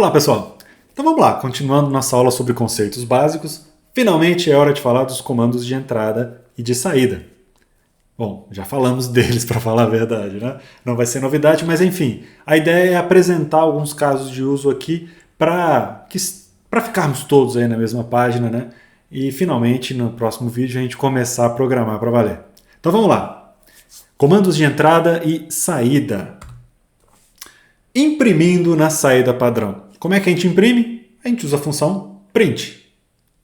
Olá pessoal, então vamos lá, continuando nossa aula sobre conceitos básicos, finalmente é hora de falar dos comandos de entrada e de saída. Bom, já falamos deles para falar a verdade, né? Não vai ser novidade, mas enfim, a ideia é apresentar alguns casos de uso aqui para ficarmos todos aí na mesma página, né? E finalmente no próximo vídeo a gente começar a programar para valer. Então vamos lá, comandos de entrada e saída. Imprimindo na saída padrão. Como é que a gente imprime? A gente usa a função print.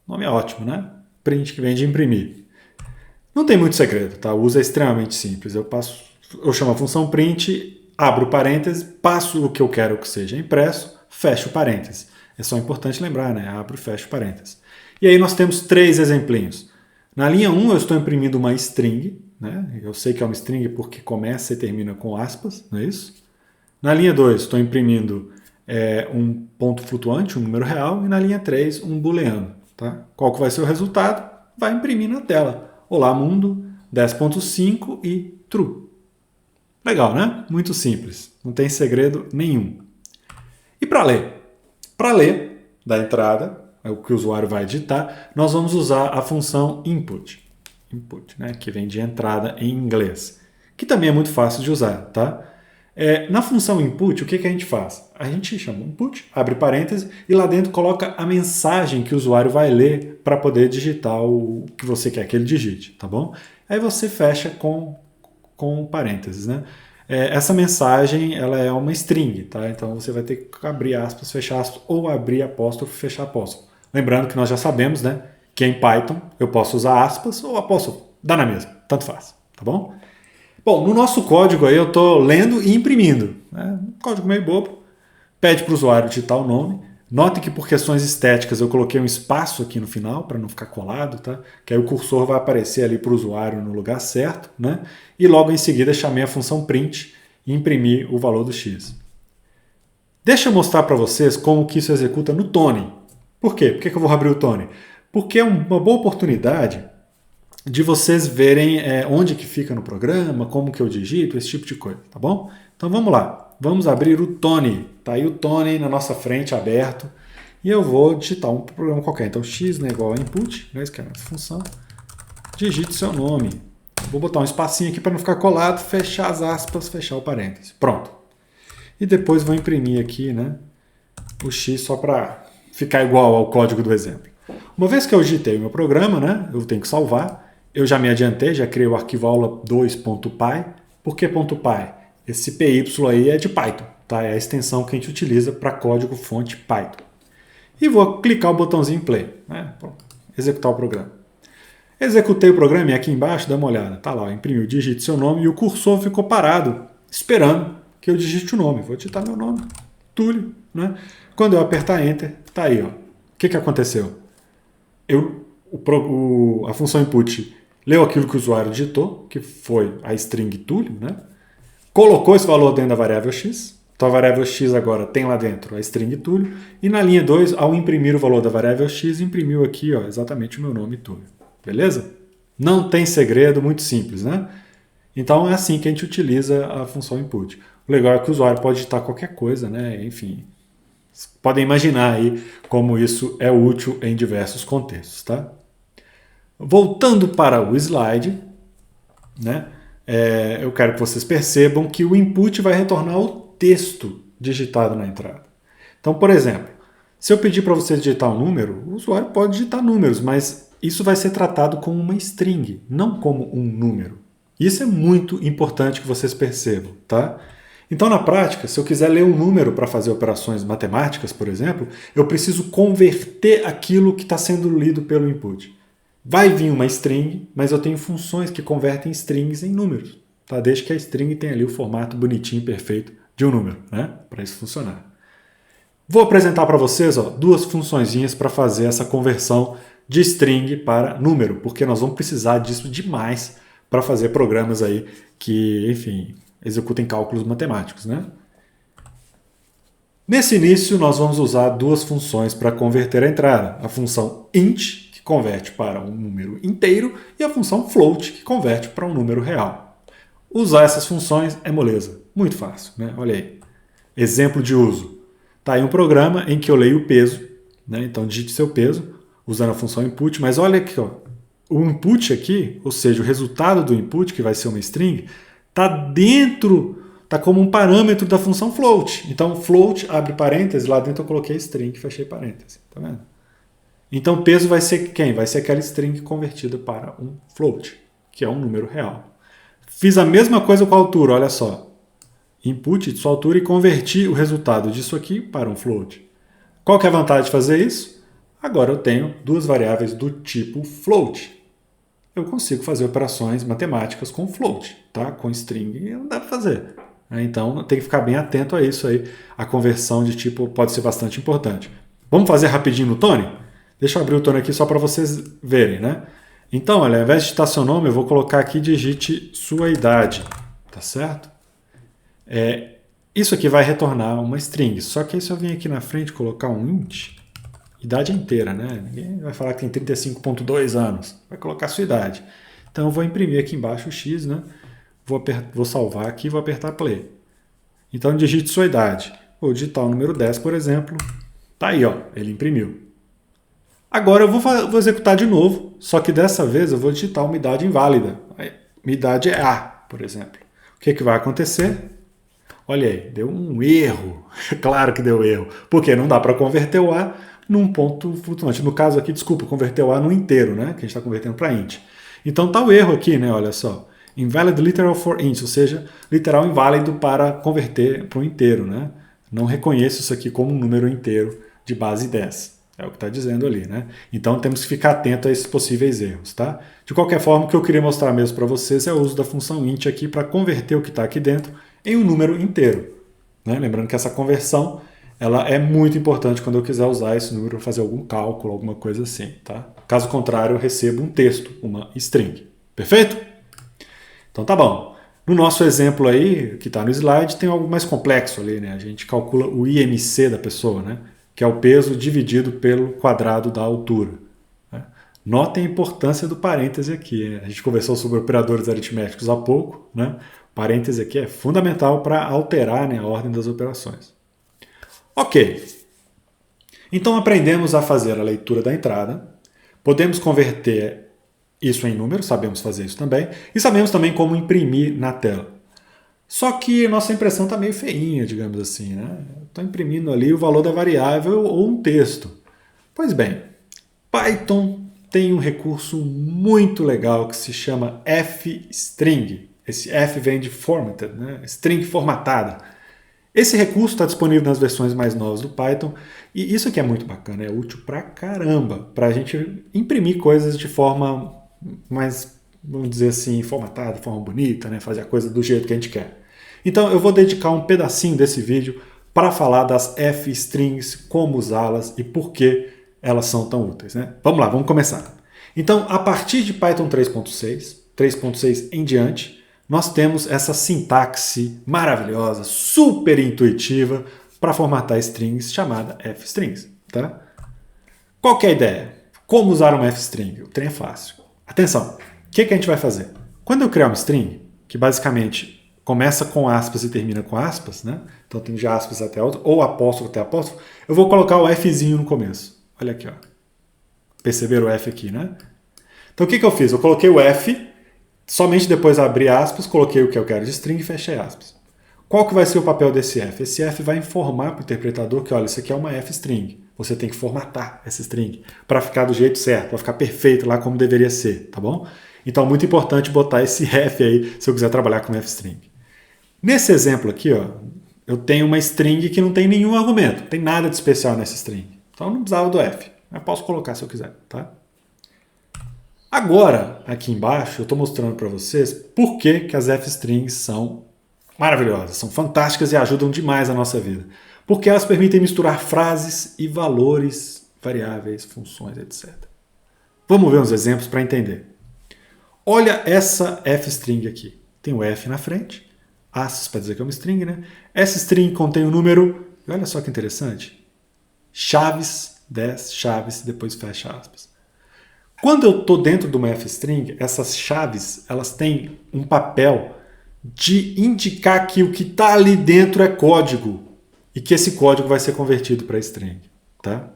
O nome é ótimo, né? Print que vem de imprimir. Não tem muito segredo, tá? O uso é extremamente simples. Eu chamo a função print, abro parênteses, passo o que eu quero que seja impresso, fecho parênteses. É só importante lembrar, né? Abro e fecho parênteses. E aí nós temos 3 exemplinhos. Na linha 1 eu estou imprimindo uma string, né? Eu sei que é uma string porque começa e termina com aspas, não é isso? Na linha 2, estou imprimindo um ponto flutuante, um número real, e na linha 3, um booleano. Tá? Qual que vai ser o resultado? Vai imprimir na tela. Olá, mundo, 10.5 e true. Legal, né? Muito simples. Não tem segredo nenhum. E para ler? Para ler, da entrada, é o que o usuário vai digitar, nós vamos usar a função input. Input, né? Que vem de entrada em inglês. Que também é muito fácil de usar, tá? Na função input, o que a gente faz? A gente chama input, abre parênteses, e lá dentro coloca a mensagem que o usuário vai ler para poder digitar o que você quer que ele digite, tá bom? Aí você fecha com parênteses, né? Essa mensagem ela é uma string, tá? Então você vai ter que abrir aspas, fechar aspas, ou abrir apóstrofo, fechar apóstrofo. Lembrando que nós já sabemos, né? Que em Python eu posso usar aspas ou apóstrofo, dá na mesma, tanto faz, tá bom? Bom, no nosso código aí eu estou lendo e imprimindo. Né? Um código meio bobo. Pede para o usuário digitar o nome. Note que por questões estéticas eu coloquei um espaço aqui no final para não ficar colado, tá? Que aí o cursor vai aparecer ali para o usuário no lugar certo, né? E logo em seguida chamei a função print e imprimi o valor do x. Deixa eu mostrar para vocês como que isso executa no Tony. Por quê? Por que eu vou abrir o Tony? Porque é uma boa oportunidade de vocês verem onde que fica no programa, como que eu digito, esse tipo de coisa, tá bom? Então vamos lá, vamos abrir o Tony. Tá aí o Tony na nossa frente aberto e eu vou digitar um programa qualquer. Então x, né, igual a input, né, que é a nossa função, digite seu nome. Vou botar um espacinho aqui para não ficar colado, fechar as aspas, fechar o parêntese. Pronto. E depois vou imprimir aqui, né, o x só para ficar igual ao código do exemplo. Uma vez que eu digitei o meu programa, né, eu tenho que salvar. Eu já me adiantei, já criei o arquivo aula2.py. Por que .py? Esse PY aí é de Python, tá? É a extensão que a gente utiliza para código fonte Python. E vou clicar o botãozinho play, né? Executar o programa. Executei o programa e aqui embaixo, dá uma olhada. Tá lá, imprimiu, digite seu nome e o cursor ficou parado, esperando que eu digite o nome. Vou digitar meu nome, Túlio, né? Quando eu apertar Enter, tá aí, ó. O que aconteceu? A função input leu aquilo que o usuário digitou, que foi a string Túlio, né? Colocou esse valor dentro da variável x. Então a variável x agora tem lá dentro a string Túlio. E na linha 2, ao imprimir o valor da variável x, imprimiu aqui exatamente o meu nome Túlio. Beleza? Não tem segredo, muito simples, né? Então é assim que a gente utiliza a função input. O legal é que o usuário pode digitar qualquer coisa, né? Enfim, podem imaginar aí como isso é útil em diversos contextos, tá? Voltando para o slide, né, eu quero que vocês percebam que o input vai retornar o texto digitado na entrada. Então, por exemplo, se eu pedir para você digitar um número, o usuário pode digitar números, mas isso vai ser tratado como uma string, não como um número. Isso é muito importante que vocês percebam, tá? Então, na prática, se eu quiser ler um número para fazer operações matemáticas, por exemplo, eu preciso converter aquilo que está sendo lido pelo input. Vai vir uma string, mas eu tenho funções que convertem strings em números, tá? Desde que a string tenha ali o formato bonitinho e perfeito de um número, né? Para isso funcionar. Vou apresentar para vocês 2 funçõezinhas para fazer essa conversão de string para número, porque nós vamos precisar disso demais para fazer programas aí que, enfim, executem cálculos matemáticos, né? Nesse início, nós vamos usar 2 funções para converter a entrada. A função int, que converte para um número inteiro, e a função float, que converte para um número real. Usar essas funções é moleza. Muito fácil, né? Olha aí. Exemplo de uso. Tá aí um programa em que eu leio o peso, né? Então digite seu peso usando a função input, mas olha aqui, ó, o input aqui, ou seja, o resultado do input, que vai ser uma string, está dentro, está como um parâmetro da função float. Então float, abre parênteses, lá dentro eu coloquei string, fechei parênteses, tá vendo? Então peso vai ser quem? Vai ser aquela string convertida para um float, que é um número real. Fiz a mesma coisa com a altura, olha só. Input de sua altura e converti o resultado disso aqui para um float. Qual que é a vantagem de fazer isso? Agora eu tenho duas variáveis do tipo float. Eu consigo fazer operações matemáticas com float, tá? Com string não dá para fazer. Então tem que ficar bem atento a isso aí. A conversão de tipo pode ser bastante importante. Vamos fazer rapidinho no Tony? Deixa eu abrir o Tony aqui só para vocês verem, né? Então, olha, ao invés de digitar seu nome, eu vou colocar aqui digite sua idade, tá certo? Isso aqui vai retornar uma string, só que aí se eu vir aqui na frente colocar um int, idade inteira, né? Ninguém vai falar que tem 35,2 anos, vai colocar a sua idade. Então eu vou imprimir aqui embaixo o X, né? Vou salvar aqui e vou apertar play. Então digite sua idade. Vou digitar o número 10, por exemplo. Tá aí, ó, ele imprimiu. Agora eu vou executar de novo, só que dessa vez eu vou digitar uma idade inválida. Minha idade é A, por exemplo. O que vai acontecer? Olha aí, deu um erro. Claro que deu erro. Porque não dá para converter o A num ponto flutuante. No caso aqui, desculpa, converter o A no inteiro, né? Que a gente está convertendo para int. Então tá o erro aqui, né? Olha só. Invalid literal for int, ou seja, literal inválido para converter para um inteiro, né? Não reconheço isso aqui como um número inteiro de base 10. É o que está dizendo ali, né? Então temos que ficar atento a esses possíveis erros, tá? De qualquer forma, o que eu queria mostrar mesmo para vocês é o uso da função int aqui para converter o que está aqui dentro em um número inteiro, né? Lembrando que essa conversão ela é muito importante quando eu quiser usar esse número para fazer algum cálculo, alguma coisa assim, tá? Caso contrário, eu recebo um texto, uma string. Perfeito? Então tá bom. No nosso exemplo aí, que está no slide, tem algo mais complexo ali, né? A gente calcula o IMC da pessoa, né? Que é o peso dividido pelo quadrado da altura. Né? Notem a importância do parêntese aqui. Né? A gente conversou sobre operadores aritméticos há pouco, né? O parêntese aqui é fundamental para alterar, né, a ordem das operações. Ok. Então aprendemos a fazer a leitura da entrada, podemos converter isso em número, sabemos fazer isso também, e sabemos também como imprimir na tela. Só que nossa impressão está meio feinha, digamos assim, né? Estou imprimindo ali o valor da variável ou um texto. Pois bem, Python tem um recurso muito legal que se chama fstring. Esse F vem de formatted, né? String formatada. Esse recurso está disponível nas versões mais novas do Python e isso aqui é muito bacana, é útil pra caramba para a gente imprimir coisas de forma mais, vamos dizer assim, formatada, de forma bonita, né? Fazer a coisa do jeito que a gente quer. Então eu vou dedicar um pedacinho desse vídeo para falar das f-strings, como usá-las e por que elas são tão úteis, né? Vamos lá, vamos começar. Então, a partir de Python 3.6 em diante, nós temos essa sintaxe maravilhosa, super intuitiva para formatar strings chamada f-strings, tá? Qual que é a ideia? Como usar uma f-string? O trem é fácil. Atenção, o que a gente vai fazer? Quando eu criar uma string, que basicamente começa com aspas e termina com aspas, né? Então tem de aspas até outro, ou apóstrofo até apóstrofo, eu vou colocar o Fzinho no começo. Olha aqui, ó. Perceberam o F aqui, né? Então o que eu fiz? Eu coloquei o F, somente depois abri aspas, coloquei o que eu quero de string e fechei aspas. Qual que vai ser o papel desse F? Esse F vai informar para o interpretador que, olha, isso aqui é uma F-string. Você tem que formatar essa string para ficar do jeito certo, para ficar perfeito lá como deveria ser, tá bom? Então é muito importante botar esse F aí se eu quiser trabalhar com F-string. Nesse exemplo aqui, ó, eu tenho uma string que não tem nenhum argumento, não tem nada de especial nessa string. Então eu não precisava do F, mas posso colocar se eu quiser, tá? Agora, aqui embaixo, eu estou mostrando para vocês por que as f-strings são maravilhosas, são fantásticas e ajudam demais a nossa vida. Porque elas permitem misturar frases e valores, variáveis, funções, etc. Vamos ver uns exemplos para entender. Olha essa f-string aqui. Tem o f na frente. Aspas para dizer que é uma string, né? Essa string contém o número, e olha só que interessante, chaves, 10 chaves, depois fecha aspas. Quando eu estou dentro de uma f-string, essas chaves elas têm um papel de indicar que o que está ali dentro é código. e que esse código vai ser convertido para string. Tá?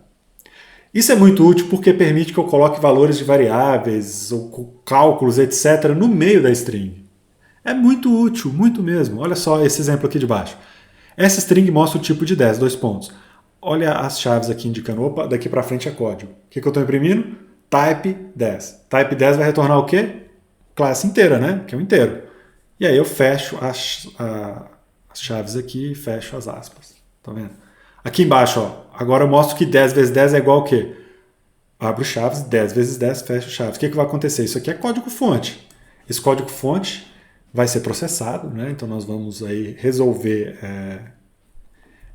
Isso é muito útil porque permite que eu coloque valores de variáveis, ou cálculos, etc. no meio da string. É muito útil, muito mesmo. Olha só esse exemplo aqui de baixo. Essa string mostra o tipo de 10, 2 pontos. Olha as chaves aqui indicando, opa, daqui para frente é código. O que eu estou imprimindo? Type 10. Type 10 vai retornar o quê? Classe inteira, né? Que é um inteiro. E aí eu fecho as chaves aqui e fecho as aspas. Tá vendo? Aqui embaixo, ó, agora eu mostro que 10 vezes 10 é igual ao quê? Abro chaves, 10 vezes 10, fecho chaves. O que vai acontecer? Isso aqui é código-fonte. Esse código-fonte vai ser processado, né? Então nós vamos aí resolver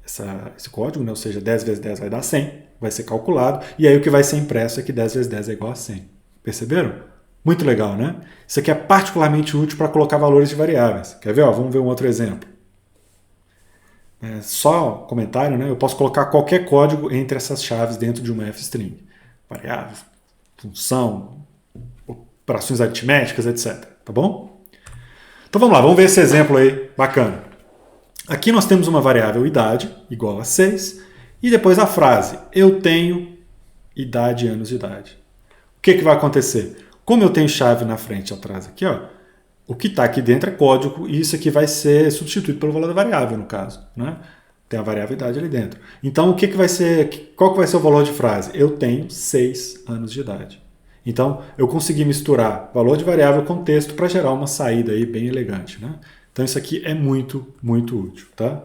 esse código, né? Ou seja, 10 vezes 10 vai dar 100, vai ser calculado, e aí o que vai ser impresso é que 10 vezes 10 é igual a 100. Perceberam? Muito legal, né? Isso aqui é particularmente útil para colocar valores de variáveis. Quer ver? Ó, vamos ver um outro exemplo. Só comentário, né? Eu posso colocar qualquer código entre essas chaves dentro de uma f-string. Variável, função, operações aritméticas, etc. Tá bom? Então vamos lá, vamos ver esse exemplo aí, bacana. Aqui nós temos uma variável idade, igual a 6, e depois a frase, eu tenho idade e anos de idade. O que vai acontecer? Como eu tenho chave na frente e atrás aqui, ó, o que está aqui dentro é código, e isso aqui vai ser substituído pelo valor da variável, no caso. Né? Tem a variável idade ali dentro. Então, qual que vai ser o valor de frase? Eu tenho 6 anos de idade. Então, eu consegui misturar valor de variável com texto para gerar uma saída aí bem elegante. Né? Então, isso aqui é muito, muito útil. Tá?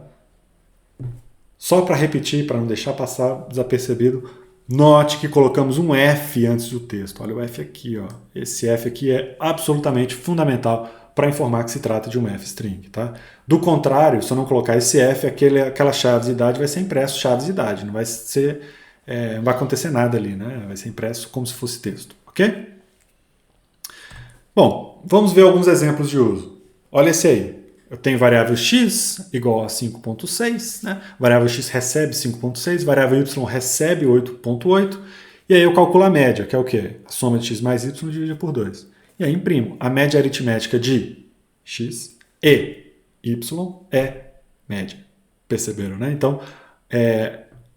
Só para repetir, para não deixar passar desapercebido, note que colocamos um F antes do texto. Olha o F aqui. Ó. Esse F aqui é absolutamente fundamental para informar que se trata de um f-string. Tá? Do contrário, se eu não colocar esse F, aquela chave de idade vai ser impresso chaves de idade. Não vai acontecer nada ali. Né? Vai ser impresso como se fosse texto. Ok? Bom, vamos ver alguns exemplos de uso. Olha esse aí. Eu tenho variável x igual a 5.6, né? Variável x recebe 5.6, variável y recebe 8.8, e aí eu calculo a média, que é o quê? A soma de x mais y dividida por 2. E aí imprimo. A média aritmética de x e y é média. Perceberam, né? Então,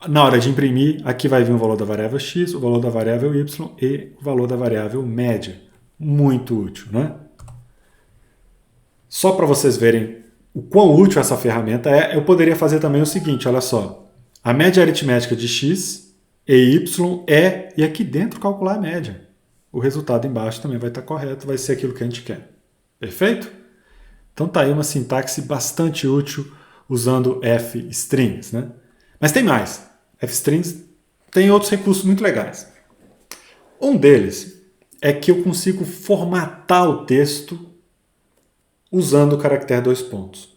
na hora de imprimir, aqui vai vir o valor da variável x, o valor da variável y e o valor da variável média. Muito útil, né? Só para vocês verem o quão útil essa ferramenta é, eu poderia fazer também o seguinte, olha só. A média aritmética de x e y e aqui dentro calcular a média. O resultado embaixo também vai estar correto, vai ser aquilo que a gente quer. Perfeito? Então tá aí uma sintaxe bastante útil usando f-strings. Né? Mas tem mais. F-strings tem outros recursos muito legais. Um deles é que eu consigo formatar o texto usando o caractere 2 pontos.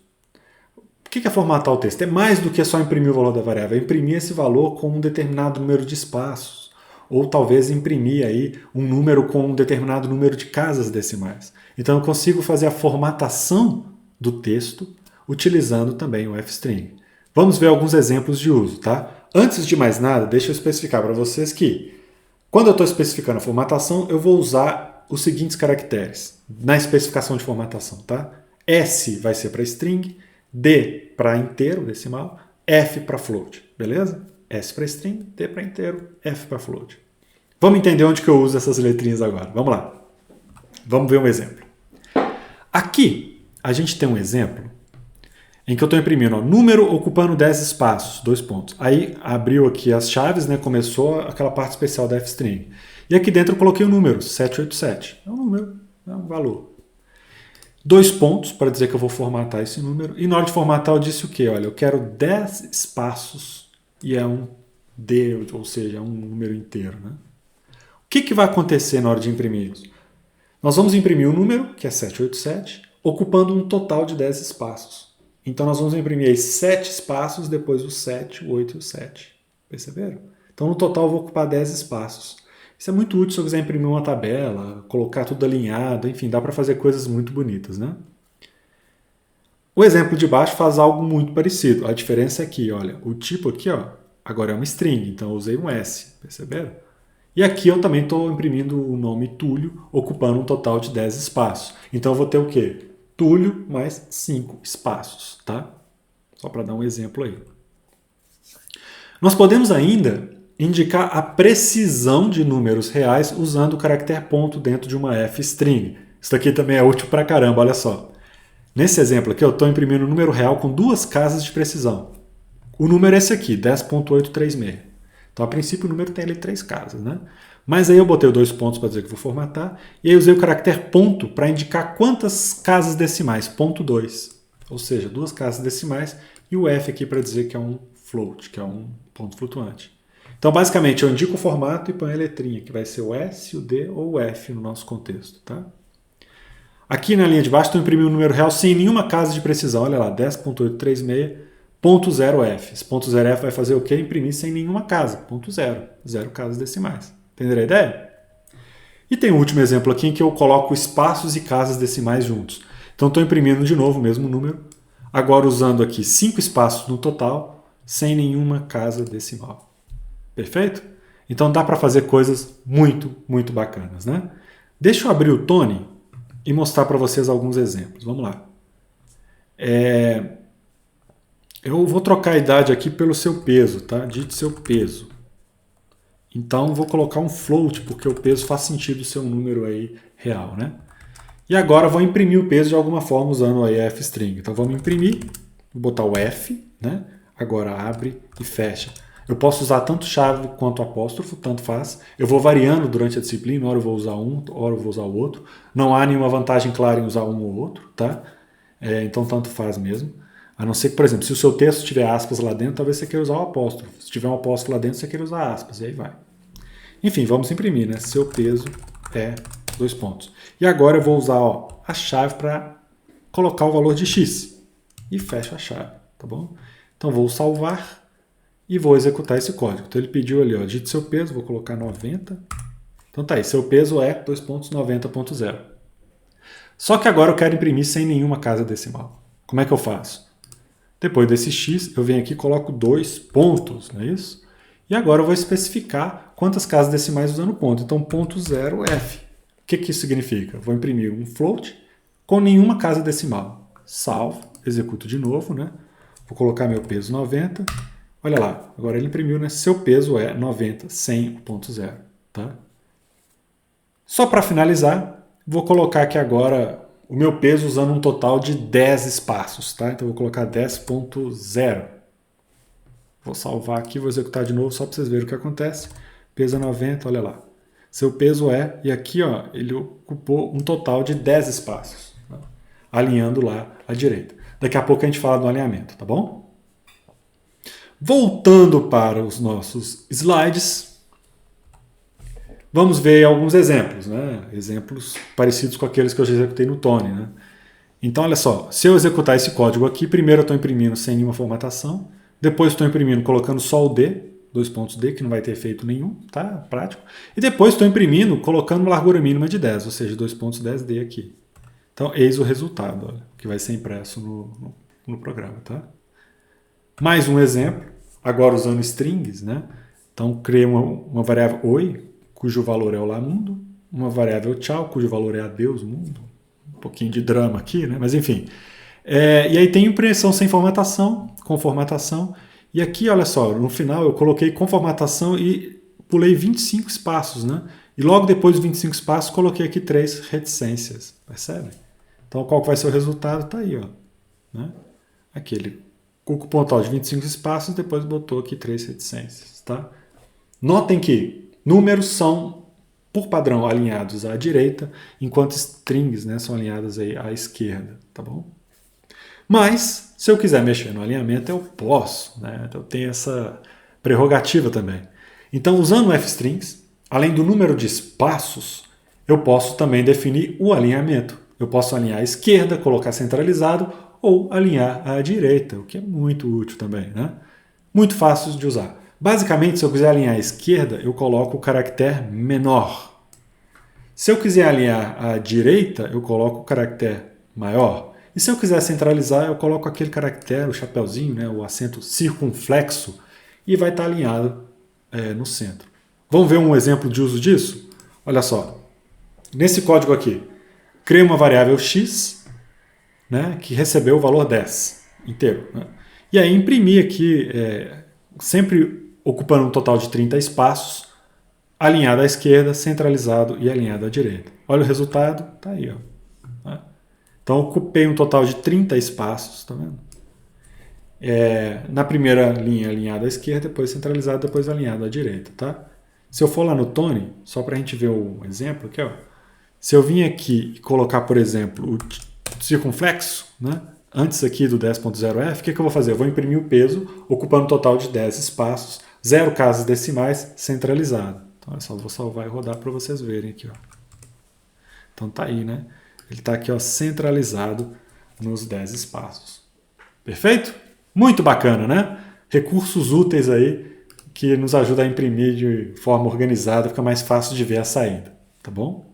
O que é formatar o texto? É mais do que só imprimir o valor da variável. É imprimir esse valor com um determinado número de espaços. Ou talvez imprimir aí um número com um determinado número de casas decimais. Então eu consigo fazer a formatação do texto utilizando também o f-string. Vamos ver alguns exemplos de uso. Tá? Antes de mais nada, deixa eu especificar para vocês que quando eu estou especificando a formatação, eu vou usar os seguintes caracteres na especificação de formatação. Tá? S vai ser para string, D para inteiro, decimal, F para float. Beleza? S para string, D para inteiro, F para float. Vamos entender onde que eu uso essas letrinhas agora. Vamos lá. Vamos ver um exemplo. Aqui, a gente tem um exemplo em que eu estou imprimindo número ocupando 10 espaços, 2 pontos. Aí abriu aqui as chaves, né, começou aquela parte especial da f-string. E aqui dentro eu coloquei o número, 787. É um número, é um valor. 2 pontos para dizer que eu vou formatar esse número. E na hora de formatar eu disse o quê? Olha, eu quero 10 espaços e é um D, ou seja, é um número inteiro. Né? O que vai acontecer na hora de imprimir isso? Nós vamos imprimir o número, que é 787, ocupando um total de 10 espaços. Então nós vamos imprimir aí 7 espaços, depois o 7, o 8 e o 7. Perceberam? Então no total eu vou ocupar 10 espaços. Isso é muito útil se eu quiser imprimir uma tabela, colocar tudo alinhado, enfim, dá para fazer coisas muito bonitas, né? O exemplo de baixo faz algo muito parecido. A diferença é que, olha, o tipo aqui, ó, agora é uma string, então eu usei um S, perceberam? E aqui eu também estou imprimindo o nome Túlio, ocupando um total de 10 espaços. Então eu vou ter o quê? Túlio mais 5 espaços, tá? Só para dar um exemplo aí. Nós podemos ainda indicar a precisão de números reais usando o caractere ponto dentro de uma f-string. Isso aqui também é útil pra caramba, olha só. Nesse exemplo aqui eu estou imprimindo um número real com 2 casas de precisão. O número é esse aqui, 10.836. Então, a princípio, o número tem ali 3 casas, né? Mas aí eu botei 2 pontos para dizer que vou formatar, e aí usei o caractere ponto para indicar quantas casas decimais, ponto 2. Ou seja, 2 casas decimais, e o F aqui para dizer que é um float, que é um ponto flutuante. Então, basicamente, eu indico o formato e ponho a letrinha, que vai ser o S, o D ou o F no nosso contexto, tá? Aqui na linha de baixo, estou imprimindo um número real sem nenhuma casa de precisão. Olha lá, 10.836.0f. Esse ponto 0f vai fazer o quê? Imprimir sem nenhuma casa. Ponto 0. 0 casas decimais. Entenderam a ideia? E tem um último exemplo aqui em que eu coloco espaços e casas decimais juntos. Então estou imprimindo de novo o mesmo número, agora usando aqui 5 espaços no total, sem nenhuma casa decimal. Perfeito? Então dá para fazer coisas muito, muito bacanas, né? Deixa eu abrir o Tony e mostrar para vocês alguns exemplos. Vamos lá. Eu vou trocar a idade aqui pelo seu peso, tá? Digite seu peso. Então vou colocar um float, porque o peso faz sentido ser um número aí real, né? E agora vou imprimir o peso de alguma forma usando aí a f-string. Então vamos imprimir, vou botar o F, né? Agora abre e fecha. Eu posso usar tanto chave quanto apóstrofo, tanto faz. Eu vou variando durante a disciplina, hora eu vou usar um, hora eu vou usar o outro. Não há nenhuma vantagem clara em usar um ou outro, tá? Então tanto faz mesmo. A não ser que, por exemplo, se o seu texto tiver aspas lá dentro, talvez você queira usar o apóstrofo. Se tiver um apóstrofo lá dentro, você queira usar aspas, e aí vai. Enfim, vamos imprimir, né? Seu peso é 2 pontos. E agora eu vou usar a chave para colocar o valor de x. E fecho a chave, tá bom? Então vou salvar e vou executar esse código. Então ele pediu ali, digite seu peso, vou colocar 90. Então tá aí, seu peso é 2.90.0. Só que agora eu quero imprimir sem nenhuma casa decimal. Como é que eu faço? Depois desse x, eu venho aqui e coloco 2 pontos, não é isso? E agora eu vou especificar quantas casas decimais usando ponto. Então, ponto 0f. O que isso significa? Vou imprimir um float com nenhuma casa decimal. Salvo, executo de novo, né? Vou colocar meu peso 90. Olha lá, agora ele imprimiu, né? Seu peso é 90, sem o ponto 0, tá? Só para finalizar, vou colocar aqui agora o meu peso usando um total de 10 espaços, tá? Então eu vou colocar 10.0. Vou salvar aqui, vou executar de novo só para vocês verem o que acontece. Peso é 90, olha lá. Seu peso é, e aqui ele ocupou um total de 10 espaços, tá? Alinhando lá à direita. Daqui a pouco a gente fala do alinhamento, tá bom? Voltando para os nossos slides, vamos ver alguns exemplos, né? Exemplos parecidos com aqueles que eu já executei no Tony, né? Então, olha só, se eu executar esse código aqui, primeiro eu estou imprimindo sem nenhuma formatação, depois estou imprimindo colocando só o D, 2 pontos D, que não vai ter efeito nenhum, tá? Prático. E depois estou imprimindo colocando uma largura mínima de 10, ou seja, 2 pontos 10D aqui. Então, eis o resultado, olha, que vai ser impresso no programa, tá? Mais um exemplo, agora usando strings, né? Então, criei uma variável oi, cujo valor é olá mundo, uma variável tchau, cujo valor é adeus mundo. Um pouquinho de drama aqui, né? Mas enfim. E aí tem impressão sem formatação, com formatação. E aqui, olha só, no final eu coloquei com formatação e pulei 25 espaços, né? E logo depois dos 25 espaços, coloquei aqui 3 reticências. Percebe? Então, qual que vai ser o resultado? Está aí, ó. Né? Aqui ele ocupou um total de 25 espaços, depois botou aqui 3 reticências, tá? Notem que números são, por padrão, alinhados à direita, enquanto strings, né, são alinhadas aí à esquerda, tá bom? Mas, se eu quiser mexer no alinhamento, eu posso, né? Eu tenho essa prerrogativa também. Então, usando o f-strings, além do número de espaços, eu posso também definir o alinhamento. Eu posso alinhar à esquerda, colocar centralizado, ou alinhar à direita, o que é muito útil também, né? Muito fácil de usar. Basicamente, se eu quiser alinhar à esquerda, eu coloco o caractere menor. Se eu quiser alinhar à direita, eu coloco o caractere maior. E se eu quiser centralizar, eu coloco aquele caractere, o chapeuzinho, né, o acento circunflexo, e vai estar alinhado no centro. Vamos ver um exemplo de uso disso? Olha só. Nesse código aqui, criei uma variável x, né, que recebeu o valor 10 inteiro. Né? E aí imprimi aqui sempre ocupando um total de 30 espaços, alinhado à esquerda, centralizado e alinhado à direita. Olha o resultado, tá aí, ó. Então, ocupei um total de 30 espaços, tá vendo? Na primeira linha alinhado à esquerda, depois centralizado, depois alinhado à direita, tá? Se eu for lá no Tony, só para a gente ver um exemplo aqui, ó. Se eu vim aqui e colocar, por exemplo, o circunflexo, né? Antes aqui do 10.0F, o que eu vou fazer? Eu vou imprimir o peso, ocupando um total de 10 espaços, 0 casas decimais, centralizado. Então, eu só vou salvar e rodar para vocês verem aqui, ó. Então tá aí, né? Ele está aqui, ó, centralizado nos 10 espaços. Perfeito? Muito bacana, né? Recursos úteis aí que nos ajudam a imprimir de forma organizada, fica mais fácil de ver a saída, tá bom?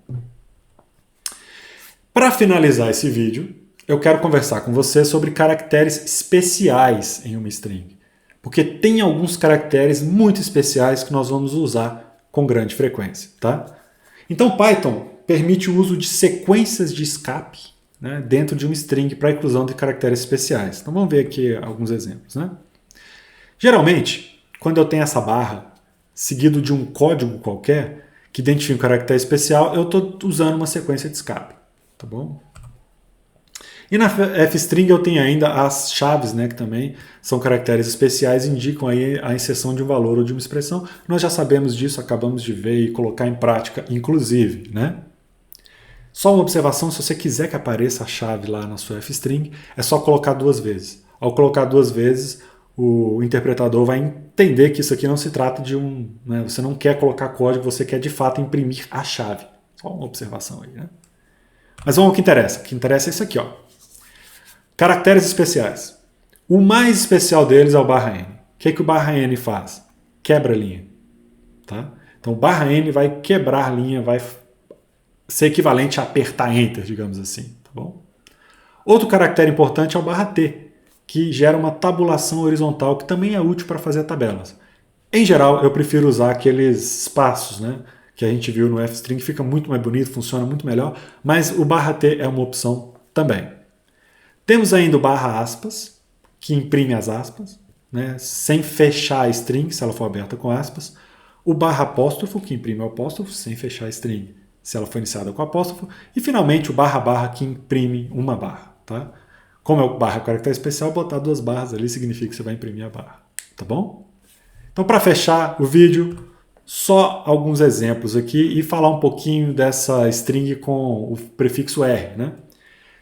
Para finalizar esse vídeo, eu quero conversar com você sobre caracteres especiais em uma string, porque tem alguns caracteres muito especiais que nós vamos usar com grande frequência, tá? Então Python permite o uso de sequências de escape, né, dentro de uma string para a inclusão de caracteres especiais. Então vamos ver aqui alguns exemplos, né? Geralmente, quando eu tenho essa barra seguido de um código qualquer que identifica um caractere especial, eu estou usando uma sequência de escape, tá bom? E na fstring eu tenho ainda as chaves, né, que também são caracteres especiais, indicam aí a inserção de um valor ou de uma expressão. Nós já sabemos disso, acabamos de ver e colocar em prática, inclusive, né? Só uma observação, se você quiser que apareça a chave lá na sua fstring, é só colocar 2 vezes. Ao colocar 2 vezes, o interpretador vai entender que isso aqui não se trata de né, você não quer colocar código, você quer de fato imprimir a chave. Só uma observação aí, né? Mas vamos ao que interessa. O que interessa é isso aqui, ó. Caracteres especiais. O mais especial deles é o barra N. O que o barra N faz? Quebra a linha. Tá? Então o barra N vai quebrar a linha, vai ser equivalente a apertar Enter, digamos assim. Tá bom? Outro caractere importante é o barra T, que gera uma tabulação horizontal que também é útil para fazer tabelas. Em geral, eu prefiro usar aqueles espaços, né, que a gente viu no fstring, fica muito mais bonito, funciona muito melhor, mas o barra T é uma opção também. Temos ainda o barra aspas, que imprime as aspas, né, sem fechar a string, se ela for aberta com aspas. O barra apóstrofo, que imprime o apóstrofo, sem fechar a string, se ela for iniciada com apóstrofo. E finalmente o barra barra, que imprime uma barra. Tá? Como é o barra caractere especial, botar 2 barras ali significa que você vai imprimir a barra. Tá bom? Então, para fechar o vídeo, só alguns exemplos aqui e falar um pouquinho dessa string com o prefixo R. Né?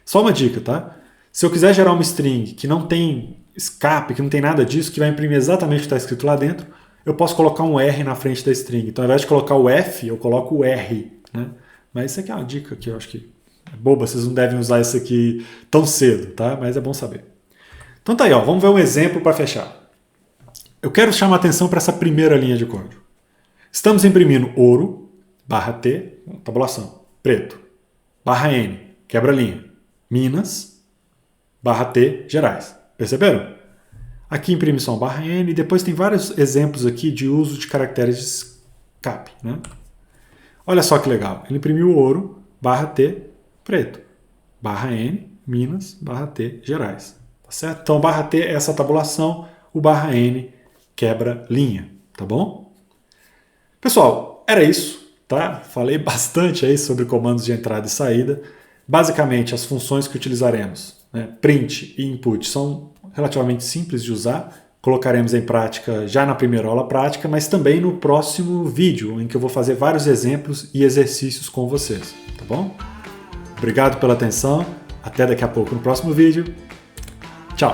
Só uma dica, tá? Se eu quiser gerar uma string que não tem escape, que não tem nada disso, que vai imprimir exatamente o que está escrito lá dentro, eu posso colocar um R na frente da string. Então, ao invés de colocar o F, eu coloco o R. Né? Mas isso aqui é uma dica que eu acho que é boba, vocês não devem usar isso aqui tão cedo, tá? Mas é bom saber. Então tá aí, ó, vamos ver um exemplo para fechar. Eu quero chamar a atenção para essa primeira linha de código. Estamos imprimindo ouro, barra T, tabulação, preto, barra N, quebra-linha, Minas, barra T, Gerais. Perceberam? Aqui imprime só um barra N, e depois tem vários exemplos aqui de uso de caracteres de escape. Né? Olha só que legal. Ele imprimiu ouro, barra T, preto, barra N, Minas, barra T, Gerais. Tá certo? Então, barra T é essa tabulação, o barra N quebra linha. Tá bom? Pessoal, era isso. Tá? Falei bastante aí sobre comandos de entrada e saída. Basicamente, as funções que utilizaremos, né, print e input, são relativamente simples de usar. Colocaremos em prática já na primeira aula prática, mas também no próximo vídeo, em que eu vou fazer vários exemplos e exercícios com vocês. Tá bom? Obrigado pela atenção. Até daqui a pouco no próximo vídeo. Tchau!